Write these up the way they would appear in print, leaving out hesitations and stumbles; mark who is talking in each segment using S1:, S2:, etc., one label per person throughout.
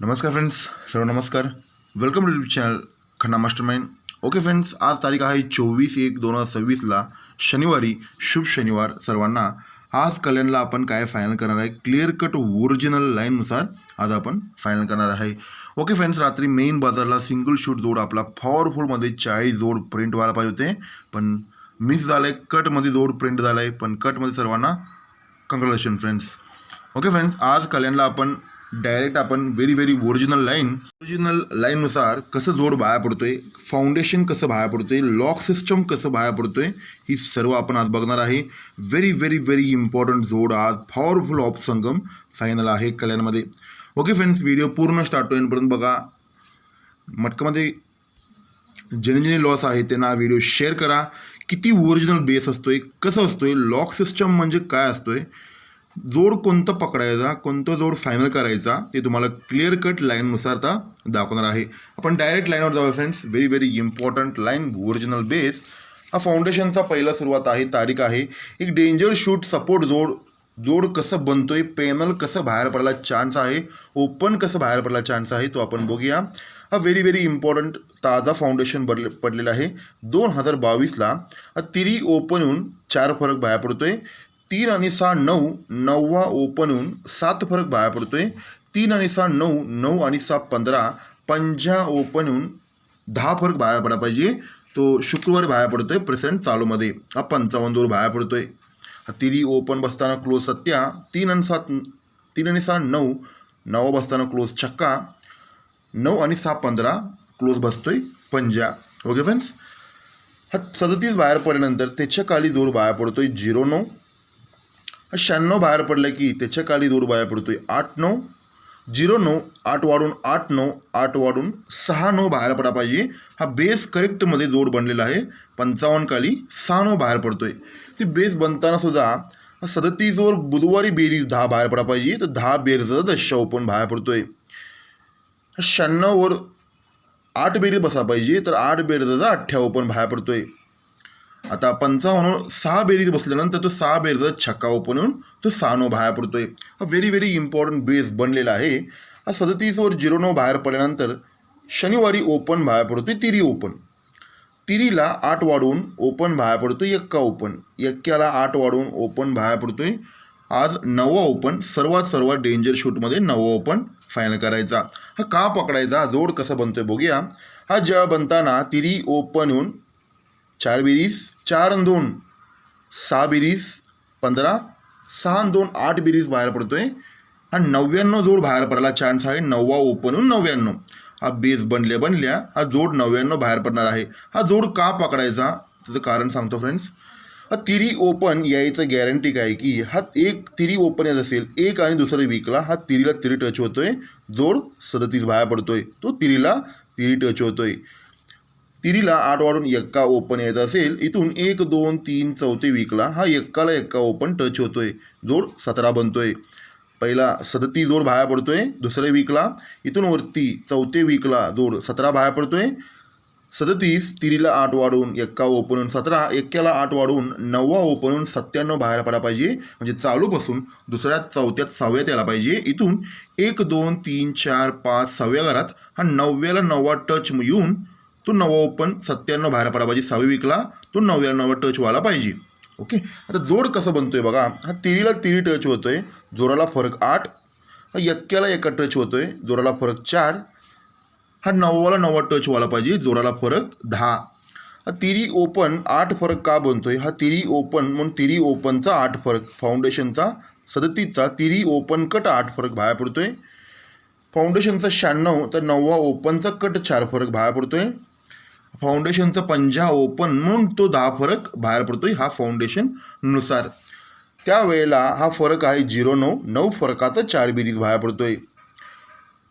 S1: नमस्कार फ्रेंड्स, सर्व नमस्कार. Welcome to YouTube channel Khanna mastermind. Okay friends, आज तारीख आहे 24/1/2026 शनिवारी. शुभ शनिवार सर्वांना. आज कल्याणला आपण काय फायनल करणार आहे, क्लिअर कट ओरिजिनल लाईननुसार आज आपण फायनल करणार आहे. ओके फ्रेंड्स, रात्री मेन बाजारला सिंगल शूट जोड आपला पॉवरफुलमध्ये 40 जोड प्रिंट व्हायला पाहिजे होते, पण मिस झालं आहे. कटमध्ये जोड प्रिंट झाला आहे, पण कटमध्ये सर्वांना कंग्रॅच्युलेशन फ्रेंड्स. ओके फ्रेंड्स, आज कल्याणला आपण डायरेक्ट व्हेरी ओरिजिनल लाईननुसार कसं जोड बाहेर पडतोय, फाउंडेशन कसं बाहेर पडतोय, लॉक सिस्टम कसं बाहेर पडतोय, ही सर्व आपण आज बघणार आहे. व्हेरी इम्पॉर्टंट जोड आज पॉवरफुल ऑफ संगम फायनल आहे कल्याणमध्ये. ओके फ्रेंड्स, व्हिडिओ पूर्ण स्टार्ट टू एंडपर्यंत बघा. मटकामध्ये ज्यांनी लॉस आहे त्यांना व्हिडिओ शेअर करा. किती ओरिजिनल बेस असतोय, कसं असतोय, लॉक सिस्टम म्हणजे काय असतोय, जोड कोणतं पकडायचा, कोणतं जोड फायनल करायचा, ते तुम्हाला क्लिअर कट लाईननुसार आता दाखवणार आहे. आपण डायरेक्ट लाईनवर जाऊया friends. Very important line original base. हा फाउंडेशनचा पहिला सुरुवात आहे, तारीख आहे. एक डेंजर शूट सपोर्ट जोड कसं बनतोय, पॅनल कसं बाहेर पडायला चान्स आहे, ओपन कसं बाहेर पडायला चान्स आहे, तो आपण बघूया. हा व्हेरी इम्पॉर्टंट ताजा फाउंडेशन पडलेला आहे. 2022ला तिरी ओपन होऊन 4 फरक बाहेर पडतोय. 3 आणि 6 9 9वा ओपन होऊन 7 फरक बाहेर पडतोय. 3 आणि 6 9 9 आणि 6 15 5 ओपन होऊन 10 फरक बाहेर पडा पाहिजे. तो शुक्रवारी बाहेर पडतोय प्रेझेंट चालूमध्ये. हा 55 दूर बाहेर पडतोय. हा तिरी ओपन बसताना क्लोज सत्या. 3 आणि 6 9 9 बसताना क्लोज छक्का. 9 आणि 6 15 क्लोज बसतोय पंजा. ओके फ्रेंड्स, हा 37 बाहेर पडल्यानंतर त्याच्या खाली जोड बाहेर पडतोय 0-9. 96 बाहेर पडलं की त्याच्या खाली जोड बाहेर पडतोय 8-9. 0-9 8 वाढून 8-9 8 वाढून 6-9 बाहेर पडा पाहिजे. हा बेस करेक्टमध्ये जोड बनलेला आहे. 55 खाली 6-9 बाहेर पडतोय. ती बेस बनताना सुद्धा 37 वर बुधवारी बेरीज 10 बाहेर पडा पाहिजे, तर 10 बेरीजचा 10 ओपन बाहेर पडतोय. 96 वर 8 बेरीज बसा पाहिजे, तर 8 बेरीजचा 18 ओपन बाहेर पडतोय. आता 55 6 बेरीज बसल्यानंतर तो 6 बेरीजचा छक्का ओपन होऊन तो 6-9 बाहेर पडतोय. हा व्हेरी इम्पॉर्टंट बेस बनलेला आहे. हा 37 वर 0-9 बाहेर पडल्यानंतर शनिवारी ओपन बाहेर पडतोय तिरी ओपन. तिरीला 8 वाढवून ओपन बाहेर पडतोय 1 ओपन. 1ला 8 वाढवून ओपन बाहेर पडतोय. आज 9वा ओपन सर्वात डेंजर शूटमध्ये 9वा ओपन फायनल करायचा. हा का पकडायचा, जोड कसं बनतोय बघूया. हा जेव्हा बनताना तिरी ओपन होऊन 4 बेरीज 4 आणि 2 6 बेरीज 15 6 आणि 2 8 बेरीज बाहेर पडतोय. हा 99 जोड बाहेर पडायला चान्स आहे. 9वा ओपन होऊन 99. हा बेस बनल्या हा जोड 99 बाहेर पडणार आहे. हा जोड का पकडायचा त्याचं कारण सांगतो फ्रेंड्स. हा तिरी ओपन यायचं गॅरंटी काय की हा एक तिरी ओपन येत असेल 1 आणि दुसऱ्या वीकला हा तिरीला तिरी टच होतोय, जोड 37 बाहेर पडतोय, तो तिरीला तिरी टच होतोय. तिरीला 8 वाढून 1 ओपन यायचा असेल, इथून 1 2 3 चौथे वीकला हा 1ला 1 ओपन टच होतोय, जोड 17 बनतोय. पहिला 37 जोड बाहेर पडतोय दुसऱ्या वीकला. इथून वरती चौथे वीकला जोड 17 बाहेर पडतोय. 37 तिरीला 8 वाढून 1 ओपन होऊन 17, 1ला 8 वाढून 9वा ओपन होऊन 97 बाहेर पडा पाहिजे, म्हणजे चालूपासून दुसऱ्यात चौथ्यात 6व्यात यायला पाहिजे. इथून 1 2 3 4 5 6व्या घरात हा 9व्याला 9वा टच येऊन तो 9वा ओपन 97 बाहेर पडा पाहिजे. 6व्या वीकला तो 9व्याला 9वा टच व्हायला पाहिजे. ओके, आता जोड कसं बनतोय बघा. हा तिरीला तिरी टच होतोय, जोराला फरक 8. हा 1ला 1 टच होतोय, जोराला फरक 4. हा 9वाला 9वा टच व्हायला पाहिजे, जोराला फरक 10. हा तिरी ओपन 8 फरक का बनतोय, हा तिरी ओपन म्हणून तिरी ओपनचा 8 फरक, फाउंडेशनचा 37चा तिरी ओपन कट 8 फरक बाहेर पडतोय. फाउंडेशनचा 96 तर 9वा ओपनचा कट 4 फरक बाहेर पडतोय. फाउंडेशनचा 50 ओपन म्हणून तो 10 फरक बाहेर पडतोय. हा फाउंडेशननुसार त्यावेळेला हा फरक आहे 0-9 9 फरकाचा 4 बेरीज बाहेर पडतोय.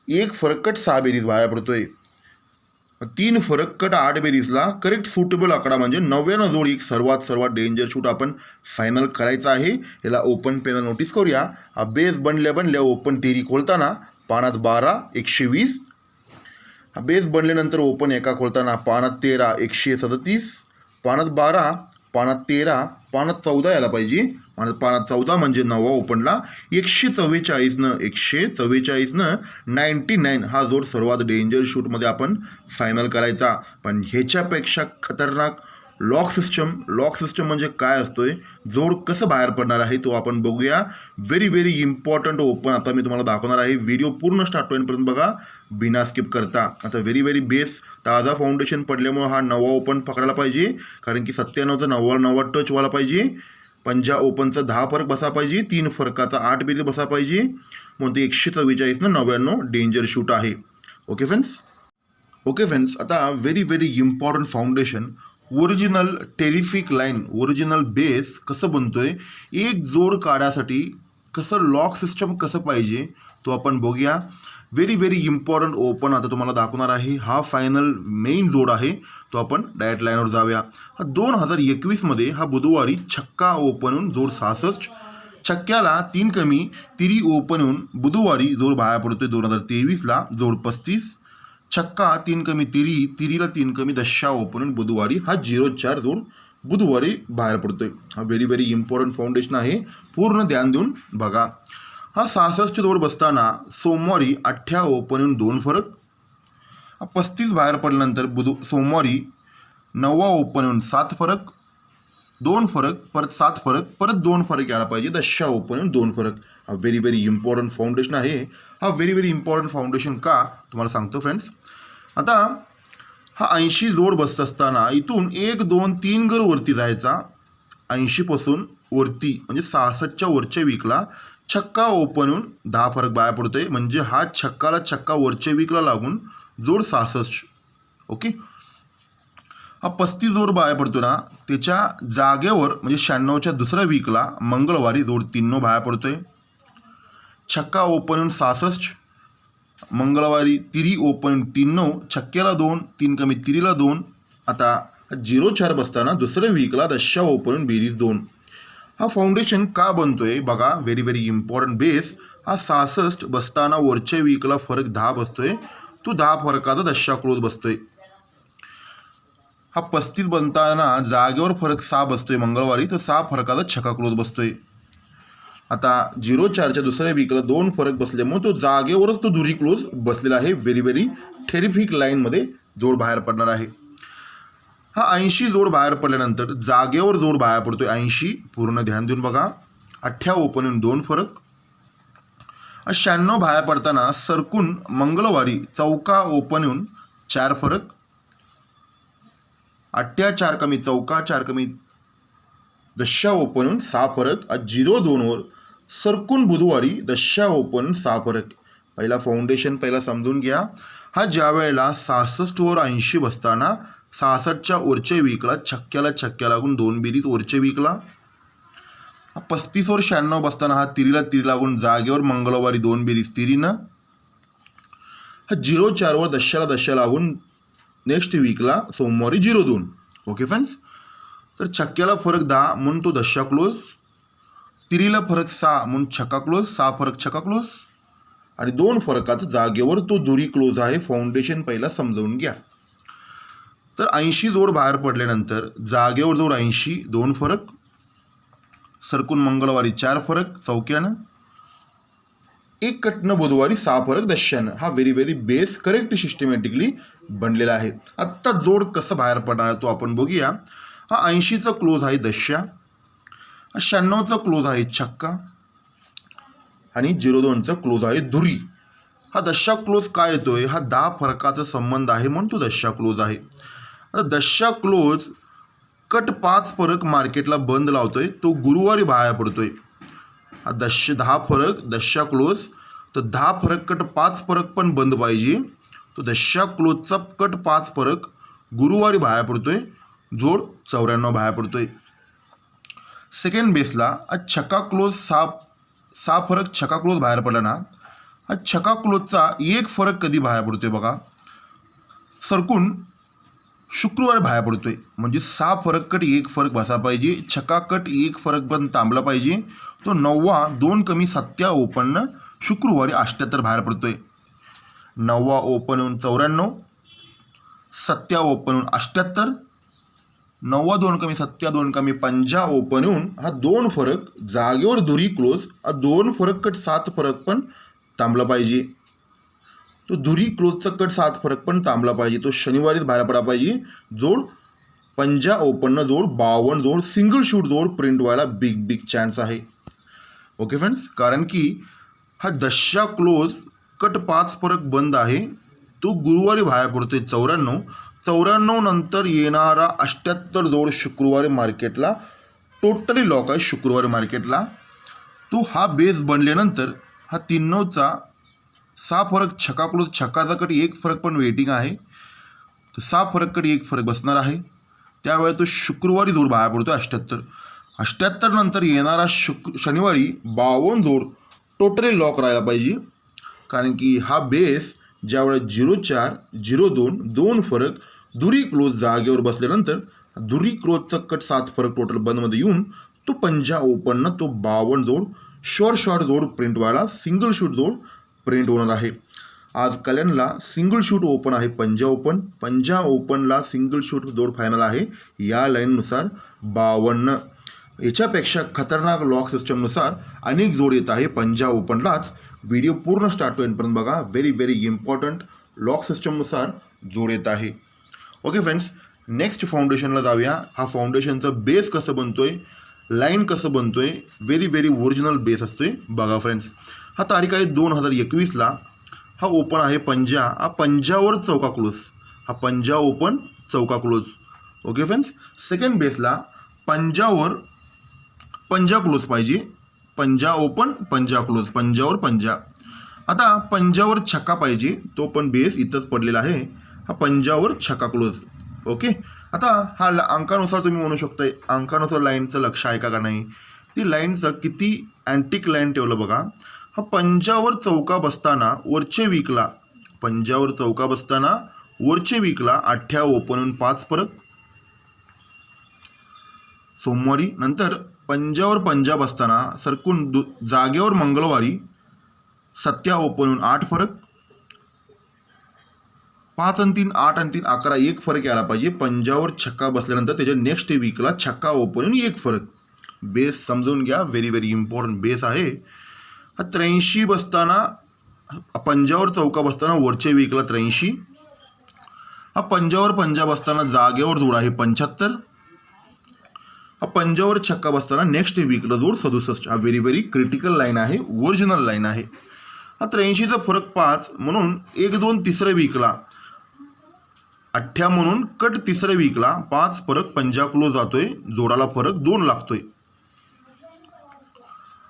S1: 1 फरक कट 6 बेरीज बाहेर पडतोय. 3 फरक कट 8 बेरीजला करेक्ट सुटेबल आकडा म्हणजे 99 जोड एक सर्वात डेंजर शूट आपण फायनल करायचा आहे. याला ओपन पेनल नोटीस करूया. हा बेस बनल्या ओपन तिरी खोलताना पानात 12 120. हा बेस बनल्यानंतर ओपन एका खोलताना पानात 13 137. पानात 12 पानात 13 पानात 14 यायला पाहिजे आणि पानात 14 म्हणजे 9वा ओपनला 144नं 99 हा जोड सर्वात डेंजर शूटमध्ये आपण फायनल करायचा. पण ह्याच्यापेक्षा खतरनाक लॉक सिस्टम म्हणजे काय असतोय, जोड कसं बाहेर पडणार आहे तो आपण बघूया. व्हेरी इम्पॉर्टंट ओपन आता मी तुम्हाला दाखवणार आहे. व्हिडिओ पूर्ण स्टार्ट होईपर्यंत बघा बिना स्किप करता. आता व्हेरी बेस ताजा फाउंडेशन पडल्यामुळे हा 9वा ओपन पकडायला पाहिजे, कारण की 97चा 9वा टच व्हायला पाहिजे. 5 ओपनचा 10 फरक बसा पाहिजे, 3 फरकाचा 8 बेरीज बसा पाहिजे, म्हणून ते 144नं 99 डेंजर शूट आहे. ओके फ्रेंड्स, आता very important foundation original terrific line, original base कसं बनतोय, एक जोड काढायसाठी कसं लॉक सिस्टम कसं पाहिजे तो आपण बघूया. व्हेरी इम्पॉर्टंट ओपन आता तुम्हाला दाखवणार आहे. हा फायनल मेन जोड आहे, तो आपण डायरेक्ट लाईनवर जाऊया. हा 2021मध्ये हा बुधवारी छक्का ओपन होऊन जोड 66, छक्क्याला 3 कमी तिरी ओपन होऊन बुधवारी जोड बाहेर पडतोय. 2023ला जोड 35, छक्का 3 कमी तिरीला 3 कमी दशा ओपन होऊन बुधवारी हा 04 जोड बुधवारी बाहेर पडतोय. हा व्हेरी इम्पॉर्टंट फाउंडेशन आहे, पूर्ण ध्यान देऊन बघा. हा 66 जोड बसताना सोमवारी 8 ओपन होऊन 2 फरक, 35 बाहेर पडल्यानंतर सोमवारी 9वा ओपन होऊन 7 फरक, 2 फरक, परत 7 फरक, परत 2 फरक यायला पाहिजे, दशा ओपन होऊन 2 फरक. हा व्हेरी इम्पॉर्टंट फाउंडेशन आहे. हा व्हेरी इम्पॉर्टंट फाउंडेशन का तुम्हाला सांगतो फ्रेंड्स. आता हा 80 जोड बसत असताना इथून 1 2 3 गर वरती जायचा. 80पासून वरती म्हणजे 66च्या वरच्या वीकला छक्का ओपन होऊन 10 फरक बाहेर पडतोय, म्हणजे हा छक्का वरच्या वीकला लागून जोड 66. ओके, हा 35 जोड बाहेर पडतो ना, त्याच्या जागेवर म्हणजे 96च्या दुसऱ्या वीकला मंगळवारी जोड 3 बाहेर पडतोय. छक्का ओपन होऊन 66, मंगळवारी तिरी ओपन 3, छक्क्याला 2, 3 कमी तिरीला 2. आता 04 बसताना दुसऱ्या वीकला दशा ओपन बेरीज 2. हा फाउंडेशन का बनतोय बघा. Very important base. हा 66 बसताना वरच्या वीकला फरक 10 बसतोय, तो 10 फरकाचा दशा क्लोज बसतोय. हा 35 बनताना जागेवर फरक 6 बसतोय मंगळवारी, तर 6 फरकाचा छक्का क्लोज बसतोय. आता 04च्या दुसऱ्या वीकला 2 फरक बसल्यामुळे तो जागेवरच तो दुरी क्लोज बसलेला आहे. व्हेरी टेरिफिक लाईनमध्ये जोड बाहेर पडणार आहे. हा 80 जोड बाहेर पडल्यानंतर जागेवर जोड बाहेर पडतोय 80, पूर्ण ध्यान देऊन बघा. 8 ओपन होऊन 2 फरक. 96 बाहेर पडताना सरकून मंगळवारी चौका ओपन होऊन 4 फरक. 8 4 कमी चौका 4 कमी दशा ओपन होऊन 6 फरक. 02 वर सरकून बुधवारी दशा ओपन 6 फरक. पहिला फाउंडेशन समजून घ्या. हा ज्या वेळेला 66 वर 80 बसताना 66च्या वरच्या वीकला छक्क्या लागून 2 बेरीज वरच्या वीकला. 35 वर 96 बसताना हा तिरीला लागून जागेवर मंगळवारी 2 बेरीज तिरीनं. हा 04 वर दशा लागून नेक्स्ट वीकला सोमवारी 02. ओके फ्रेंड्स, तर छक्क्याला फरक 10 म्हणून तो दशा क्लोज, तिरीला फरक 6 म्हणून छक्का क्लोज, 6 फरक छक्का क्लोज, आणि 2 फरकाचा जागेवर तो दुरी क्लोज आहे. फाउंडेशन पहिला समजावून घ्या. तर 80 जोड बाहेर पडल्यानंतर जागेवर जोड 80, 2 फरक, सरकून मंगळवारी 4 फरक चौक्यानं, 1 कटनं बुधवारी 6 फरक दशानं. हा व्हेरी बेस करेक्ट सिस्टमॅटिकली बनलेला आहे. आत्ता जोड कसं बाहेर पडणार तो आपण बघूया. हा 80चा क्लोज आहे दशा, 96चा क्लोज आहे छक्का, आणि 02चा क्लोज आहे दुरी. हा दशा क्लोज काय येतोय, हा 10 फरकाचा संबंध आहे म्हणून तो दशा क्लोज आहे. आता दशा क्लोज कट 5 फरक मार्केटला बंद लावतोय, तो गुरुवारी बाहेर पडतोय. हा 10 फरक दशा क्लोज, तर 10 फरक कट 5 फरक पण बंद पाहिजे. तो दशा क्लोजचा कट 5 फरक गुरुवारी बाहेर पडतोय, जोड 94 बाहेर पडतोय. सेकंड बेसला छक्का क्लोज 6 फरक छक्का क्लोज बाहेर पडला ना, हा छक्का क्लोजचा 1 फरक कधी बाहेर पडतोय बघा, सरकून शुक्रवारी बाहेर पडतोय. म्हणजे 6 फरक कट 1 फरक बसा पाहिजे, छक्का कट 1 फरक पण थांबला पाहिजे. तो 9वा 2 कमी 7 ओपननं शुक्रवारी 78 बाहेर पडतोय. 9वा ओपन होऊन 94, 7 ओपन होऊन 78, 9 2 कमी 7 2 कमी 5 ओपन येऊन हा 2 फरक जागेवर दुरी क्लोज, हा 2 फरक कट 7 फरक पण थांबला पाहिजे. तो दुरी क्लोजचा कट 7 फरक पण थांबला पाहिजे. तो शनिवारीच बाहेर पडा पाहिजे. जोड 5 ओपननं जोड 52 जोड सिंगल शूट जोड प्रिंट व्हायला बिग चान्स आहे. ओके फ्रेंड्स, कारण की हा 10 क्लोज कट 5 फरक बंद आहे. तो गुरुवारी बाहेर पडतोय 94 नंतर येणारा 78 जोड शुक्रवारी मार्केटला टोटली लॉक आहे. शुक्रवारी मार्केटला तो हा बेस बनल्यानंतर हा 3-9चा 6 फरक छक्का क्लोज, छक्काचा कट 1 फरक पण वेटिंग आहे. तो 6 फरक कट 1 फरक बसणार आहे. त्यावेळेस तो शुक्रवारी जोड बाहेर पडतो 78 नंतर येणारा शनिवारी 52 जोड टोटली लॉक राहायला पाहिजे. कारण की हा बेस ज्यावेळेस 04 02 2 फरक दुरी क्लोज जागेवर बसल्यानंतर दुरी क्लोजचा कट 7 फरक टोटल बंदमध्ये येऊन तो 5 ओपननं तो 52 जोड शॉर्ट जोड प्रिंट व्हायला सिंगल शूट जोड प्रिंट होणार आहे. आज कल्याणला सिंगल शूट ओपन आहे 5 ओपनला सिंगल शूट जोड फायनल आहे. या लाईननुसार 52. याच्यापेक्षा खतरनाक लॉक सिस्टमनुसार अनेक जोड येत आहे 5 ओपनलाच. व्हिडिओ पूर्ण स्टार्ट होईपर्यंत बघा. व्हेरी इम्पॉर्टंट लॉक सिस्टमनुसार जोड येत आहे. ओके फ्रेंड्स, नेक्स्ट फाउंडेशनला जाऊया. हा फाउंडेशनचा बेस कसं बनतोय, लाईन कसं बनतोय, व्हेरी ओरिजिनल बेस असतोय बघा फ्रेंड्स. हा तारीख आहे 2021ला. हा ओपन आहे 5. हा 5वर चौका क्लोज, हा 5 ओपन चौका क्लोज. ओके फ्रेंड्स, सेकंड बेसला 5वर 5 क्लोज पाहिजे. 5 ओपन 5 क्लोज, 5वर 5. आता 5वर छक्का पाहिजे. तो पण बेस इथंच पडलेला आहे. हा 5वर छक्का क्लोज. ओके, आता हा अंकानुसार तुम्ही म्हणू शकताय अंकानुसार लाईनचं लक्ष आहे का नाही. ती लाईनचं किती अँटिक लाईन ठेवलं बघा. हा 5वर चौका बसताना वरचे वीकला 5वर चौका बसताना वरचे वीकला 8 ओपन 5 फरक सोमवारी. नंतर 5वर 5 बसताना सरकून जागेवर मंगळवारी 7 ओपन 8 फरक. 5 आणि 3 8 आणि 3 11 1 फरक यायला पाहिजे. 5वर छक्का बसल्यानंतर त्याच्या नेक्स्ट वीकला छक्का ओपन 1 फरक. बेस समजून घ्या, व्हेरी इम्पॉर्टंट बेस आहे. हा 83 बसताना 5वर चौका बसताना वरच्या वीकला 83. हा 5वर 5 बसताना जागेवर जोड आहे 75. हा 5वर छक्का बसताना नेक्स्ट वीकला जोड 67. हा व्हेरी क्रिटिकल लाईन आहे, ओरिजिनल लाईन आहे. हा 83चा फरक 5 म्हणून 1 2 तिसऱ्या वीकला 8 म्हणून कट तिसऱ्या वीकला 5 फरक 5 क्लोज जातोय. जोडाला फरक 2 लागतोय.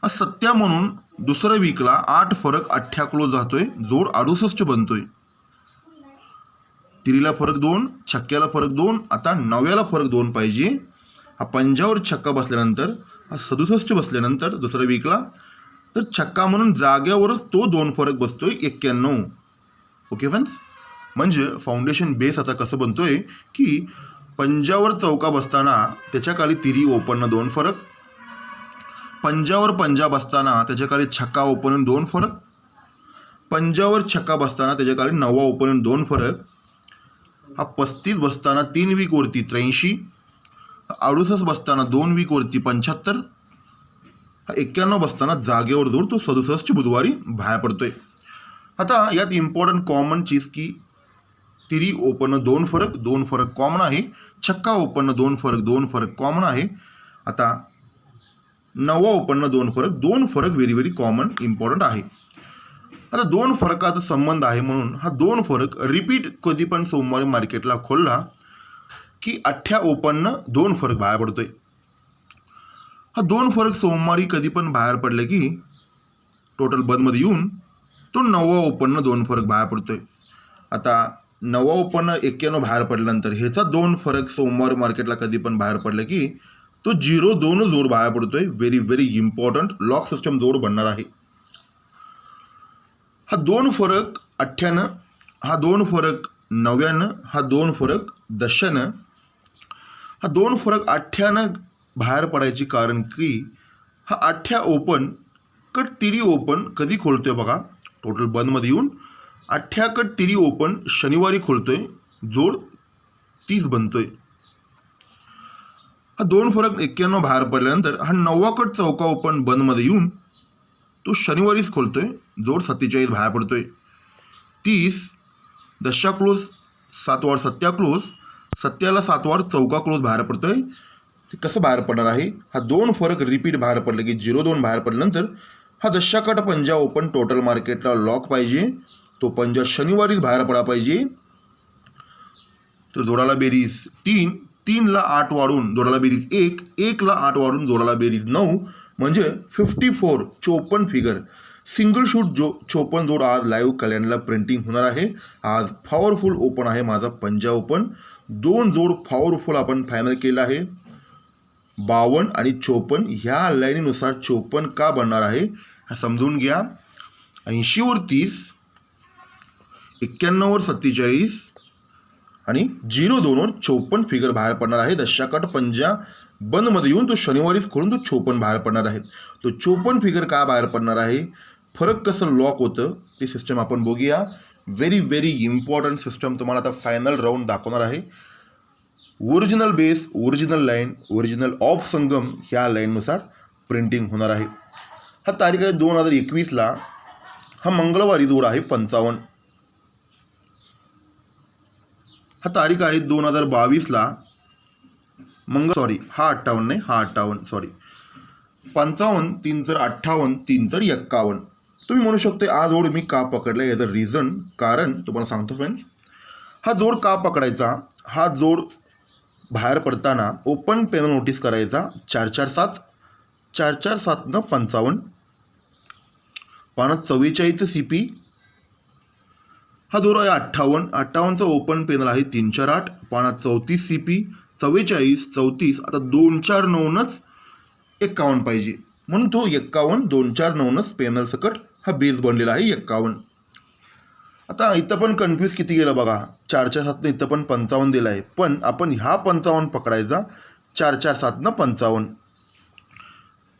S1: हा 7 म्हणून दुसऱ्या वीकला 8 फरक 8 क्लोज जातोय. जोड 68 बनतोय. तिरीला फरक 2, छक्क्याला फरक 2. आता 9व्याला फरक 2 पाहिजे. हा 5वर छक्का बसल्यानंतर हा 67 बसल्यानंतर दुसऱ्या वीकला तर छक्का म्हणून जाग्यावरच तो 2 फरक बसतोय 91. ओके फ्रेंड्स, म्हणजे फाउंडेशन बेस असा कसं बनतोय की 5वर चौका बसताना त्याच्या खाली तिरी ओपननं 2 फरक. 5वर 5 बसताना त्याच्या खाली छक्का ओपन 2 फरक. 5वर छक्का बसताना त्याच्या खाली 9 ओपन 2 फरक. हा 35 बसताना 3 वीकवरती 83. 68 बसताना 2 वीकवरती 75. हा 91 बसताना जागेवर जोड तो 67 बुधवारी बाहेर पडतोय. आता यात इम्पॉर्टंट कॉमन चीज की तिरी ओपन 2 फरक कॉमन आहे. छक्का ओपन 2 फरक कॉमन आहे. आता 9 ओपन 2 फरक व्हेरी कॉमन इम्पॉर्टंट आहे. आता 2 फरकाचा संबंध आहे म्हणून हा 2 फरक रिपीट कधी पण सोमवारी मार्केटला खोलला की 8 ओपननं 2 फरक बाहेर पडतोय. हा 2 फरक सोमवारी कधी पण बाहेर पडले की टोटल बंदमध्ये येऊन तो 9 ओपननं 2 फरक बाहेर पडतोय. आता 9 ओपननं 91 बाहेर पडल्यानंतर ह्याचा 2 फरक सोमवारी मार्केटला कधी पण बाहेर पडले की तो 0-2 जोड बाहेर पडतोय. व्हेरी इम्पॉर्टंट लॉक सिस्टम जोड बनणार आहे. हा 2 फरक 8, हा 2 फरक 9, हा 2 फरक 10. हा 2 फरक 8 बाहेर पडायची कारण की हा 8 ओपन कट तिरी ओपन कधी खोलतोय बघा. टोटल बंदमध्ये येऊन 8 कट तिरी ओपन शनिवारी खोलतोय. जोड 30 बनतोय. हा 2 फरक 91 बाहेर पडल्यानंतर हा 9वा कट चौका ओपन बंदमध्ये येऊन तो शनिवारीच खोलतोय, जोड 47 बाहेर पडतोय. 30 दशा क्लोज 7 वार सत्या क्लोज, सत्याला 7 वार चौका क्लोज बाहेर पडतोय. ते कसं बाहेर पडणार आहे? हा 2 फरक रिपीट बाहेर पडले की 0-2 बाहेर पडल्यानंतर हा दशा कट पंजा ओपन टोटल मार्केटला लॉक पाहिजे, तो पंजा शनिवारीच बाहेर पडा पाहिजे. तर जोडाला बेरीज 3, 3ला 8 वाढून जोडाला बेरीज 1, 1ला 8 वाढून जोडाला बेरीज 9 म्हणजे 54 54 फिगर. सिंगल शूट जो 54 जोड आज लाईव्ह कल्याणला प्रिंटिंग होणार आहे. आज पॉवरफुल ओपन आहे माझा पंजा ओपन. 2 जोड पॉवरफुल आपण फायनल केला आहे. 52 आणि 54 ह्या लाईनीनुसार 54 का बनणार आहे हा समजून घ्या. 80 वर 30, 91 वर 47 आणि 02 वर 54 फिगर बाहेर पडणार आहे. दशाकट पंजा बंदमध्ये येऊन तो शनिवारीच खोलून तो 54 बाहेर पडणार आहे. तो 54 फिगर का बाहेर पडणार आहे, फरक कसं लॉक होतं ते सिस्टम आपण बघूया. व्हेरी इम्पॉर्टंट सिस्टम तुम्हाला आता फायनल राऊंड दाखवणार आहे. Original base, original line, original of संगम ह्या लाईननुसार प्रिंटिंग होणार आहे. हा तारीख आहे 2021ला. हा मंगळवारी जोड आहे 55. हा तारीख आहे 2022ला. हा 58 नाही, हा 58 सॉरी. 55 3 जर 58 3 जर 51. तुम्ही म्हणू शकता हा जोड मी का पकडला, याचं रिझन कारण तुम्हाला सांगतो फ्रेंड्स. हा जोड का पकडायचा, हा जोड बाहेर पडताना ओपन पेनल नोटीस करायचा 447 447 न 55 पानात 44चं CP. हा जोड आहे 58 58चं ओपन पेनल आहे 348 पानात 34 CP 44 34. आता 249नच 51 पाहिजे म्हणून तो 51 249नच पेनल सकट हा बेस बनलेला आहे 51. आता इथं पण कन्फ्यूज किती गेलं बघा. 447 इथं पण 55 दिला आहे, पण आपण ह्या 55 पकडायचा 447 न 55.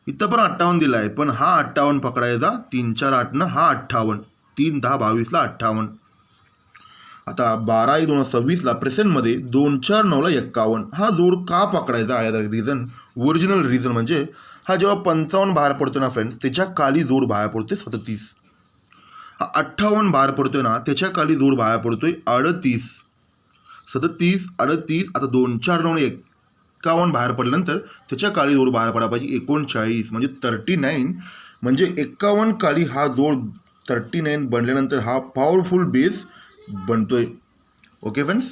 S1: इथं पण 58 दिला आहे, पण हा 58 पकडायचा 348 न हा 58 3 10 22ला 58. आता 12/2/2026ला प्रेझेंटमध्ये 249ला 51. हा जोड का पकडायचा आहे रिझन, ओरिजिनल रिझन म्हणजे हा जेव्हा 55 बाहेर पडतो ना फ्रेंड्स, त्याच्या खाली जोड बाहेर पडतोय 37. हा 58 बाहेर पडतोय ना, त्याच्या खाली जोड बाहेर पडतोय 38 37 38. आता 249 51 बाहेर पडल्यानंतर त्याच्या खाली जोड बाहेर पडा पाहिजे 39 म्हणजे 39. म्हणजे 51 खाली हा जोड 39 बनल्यानंतर हा पॉवरफुल बेस बनतोय. Okay friends.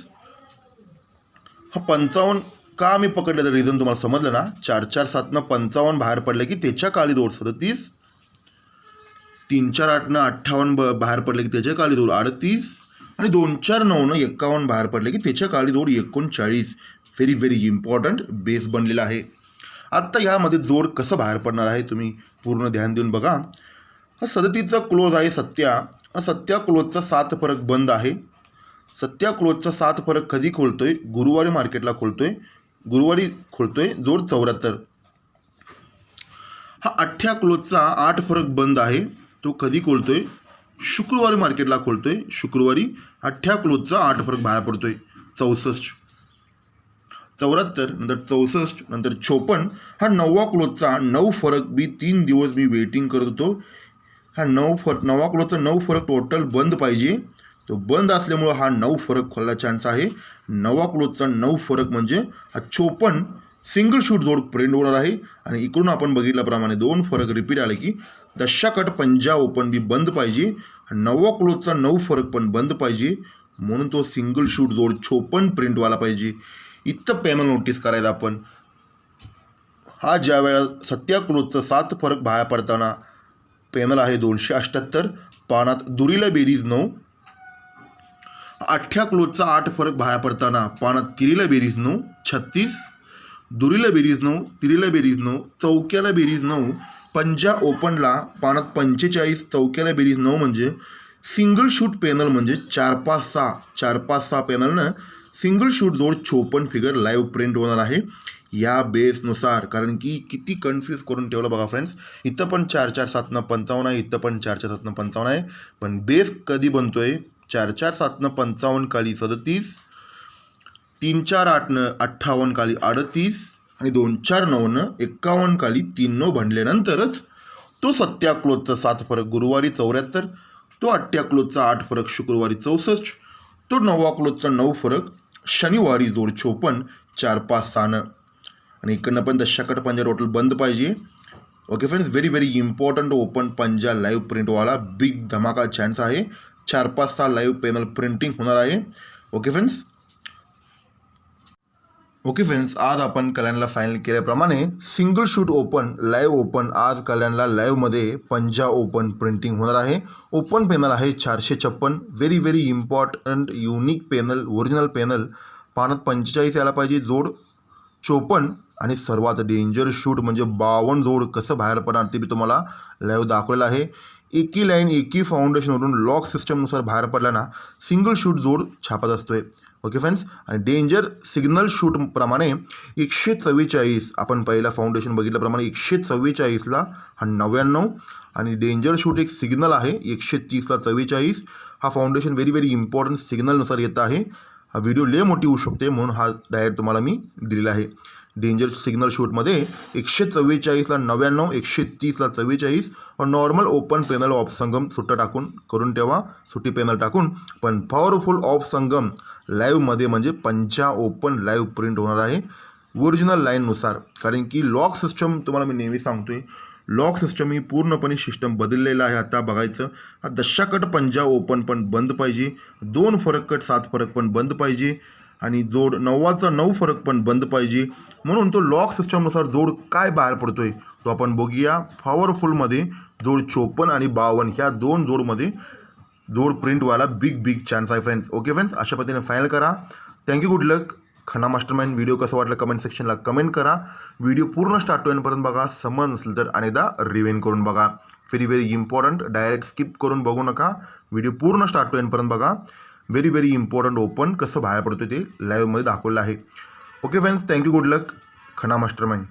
S1: हा 55 का मी पकडल्याचं रिझन तुम्हाला समजलं ना. 447 न 55 बाहेर पडलं की त्याच्या खाली जोड 37, 348 न 58 बाहेर पडले की त्याच्या खाली जोड 38 आणि 249 न 51 बाहेर पडले की त्याच्या खाली जोड 39. व्हेरी इम्पॉर्टंट बेस बनलेला आहे. आत्ता ह्यामध्ये जोड कसं बाहेर पडणार आहे तुम्ही पूर्ण ध्यान देऊन बघा. हा 37चा क्लोज आहे सत्या. हा सत्या क्लोजचा 7 फरक बंद आहे. सत्या क्लोजचा 7 फरक कधी खोलतोय, गुरुवारी मार्केटला खोलतोय, गुरुवारी खोलतोय जोड 74. हा 8 क्लोजचा 8 फरक बंद आहे, तो कधी खोलतोय, शुक्रवारी मार्केटला खोलतोय, शुक्रवारी 8 क्लोजचा 8 फरक बाहेर पडतोय 64 74 नंतर 64 नंतर 54. हा 9वा क्लोजचा 9 फरक 3 दिवस मी वेटिंग करत होतो. हा 9वा क्लोजचा 9 फरक टोटल बंद पाहिजे, तो बंद असल्यामुळं हा 9 फरक खोलायला चान्स आहे. 9वा क्लोजचा 9 फरक म्हणजे हा 54 सिंगल शूट जोड प्रिंट होणार आहे. आणि इकडून आपण बघितल्याप्रमाणे 2 फरक रिपीट आले की दशाकट पंजा ओपन बी बंद पाहिजे. 9वा क्लोजचा 9 फरक पण बंद पाहिजे, म्हणून तो सिंगल शूट जोड 56 प्रिंटवाला पाहिजे. इथं पॅनल नोटीस करायचा आपण. हा ज्या वेळा सत्या क्लोजचा 7 फरक बाहेर पडताना पॅनल आहे 278 पानात दुरीला बेरीज 9. 8 क्लोजचा 8 फरक बाहेर पडताना पानात तिरीला बेरीज 9 36, दुरीला बेरीज 9 तिरीला बेरीज 9 चौक्याला बेरीज 9. पंजा ओपनला पानात 45 चौक्याला बेरीज 9 म्हणजे सिंगल शूट पॅनल म्हणजे 4-5-6 पॅनलनं सिंगल शूट जोड 56 फिगर लाईव्ह प्रिंट होणार आहे या बेसनुसार. कारण की किती कन्फ्यूज करून ठेवलं बघा फ्रेंड्स. इथं पण 4-4-7 न 55 आहे, इथं पण 4-4-7 न 55 आहे, पण बेस कधी बनतोय 4-4-7 न 55 खाली 37, 3-4-8 न 58 खाली 38 आणि 2 4 9 51 खाली 3 9 भंडल्यानंतरच तो 7 क्लोजचा 7 फरक गुरुवारी 74, तो 8 क्लोजचा 8 फरक शुक्रवारी 64, तो 9 क्लोजचा 9 फरक शनिवारी जोड 54 4 5 6 आणि इकडनं पण दशाकट पंजा टोटल बंद पाहिजे. Okay friends, very important open पंजा लाईव्ह प्रिंटवाला बिग धमाका चान्स आहे. 4 5 6 लाईव्ह पॅनल प्रिंटिंग होणार आहे. ओके फ्रेंड्स, आज आपण कल्याणला फायनल केल्याप्रमाणे single shoot open live open आज कल्याणला लाईव्हमध्ये पंजा ओपन प्रिंटिंग होणार आहे. ओपन पॅनल आहे 456. Very important unique panel, original panel. पानात 45 यायला पाहिजे, जोड 54 आणि सर्वात डेंजर शूट म्हणजे 52 जोड कसं बाहेर पडणार ते मी तुम्हाला लाईव्ह दाखवलेलं आहे. एकी लाईन एकी फाउंडेशनवरून लॉक सिस्टमनुसार बाहेर पडला ना सिंगल शूट जोड छापत असतोय. ओके फ्रेंड्स, आणि डेंजर सिग्नल शूटप्रमाणे 144 आपण पहिला फाउंडेशन बघितल्याप्रमाणे 144ला हा 99 आणि डेंजर शूट एक सिग्नल आहे 130ला 44. हा फाउंडेशन व्हेरी इम्पॉर्टंट सिग्नलनुसार येत आहे. हा व्हिडिओ लय मोठी होऊ शकते म्हणून हा डायरेक्ट तुम्हाला मी दिलेला आहे. डेंजर सिग्नल शूटमध्ये 144ला 99, 130ला 44 व नॉर्मल ओपन पॅनल ऑफ संगम सुट्टा टाकून करून ठेवा, सुट्टी पॅनल टाकून. पण पॉवरफुल ऑफ संगम लाईव्हमध्ये म्हणजे पंचा ओपन लाईव्ह प्रिंट होणार आहे ओरिजिनल लाईननुसार. कारण की लॉक सिस्टम तुम्हाला मी नेहमी सांगतोय, लॉक सिस्टम ही पूर्णपणे सिस्टम बदललेलं आहे. आता बघायचं, हा दशाकट पंजा ओपन पण बंद पाहिजे, 2 फरक कट 7 फरक पण बंद पाहिजे आणि जोड 9चा 9 फरक पण बंद पाहिजे. म्हणून तो लॉक सिस्टमनुसार जोड काय बाहेर पडतोय तो आपण बघूया. पॉवरफुलमध्ये जोड 54 आणि 52 ह्या 2 जोडमध्ये जोड प्रिंटवाला बिग चान्स आहे फ्रेंड्स. ओके फ्रेंड्स, अशा पद्धतीने फायनल करा. थँक्यू, गुड लक. खन्ना मास्टरमाइंड व्हिडिओ कसं वाटलं कमेंट सेक्शनला कमेंट करा. व्हिडिओ पूर्ण स्टार्ट टू एंडपर्यंत बघा. समज नसेल तर अनेकदा रिव्हेन करून बघा. व्हेरी इम्पॉर्टंट, डायरेक्ट स्किप करून बघू नका. व्हिडिओ पूर्ण स्टार्ट टू एंडपर्यंत बघा. व्हेरी इम्पॉर्टंट ओपन कसं बाहेर पडतो ते लाईव्हमध्ये दाखवलं आहे. ओके फ्रेंड्स, थँक्यू, गुड लक. खन्ना मास्टरमाइंड.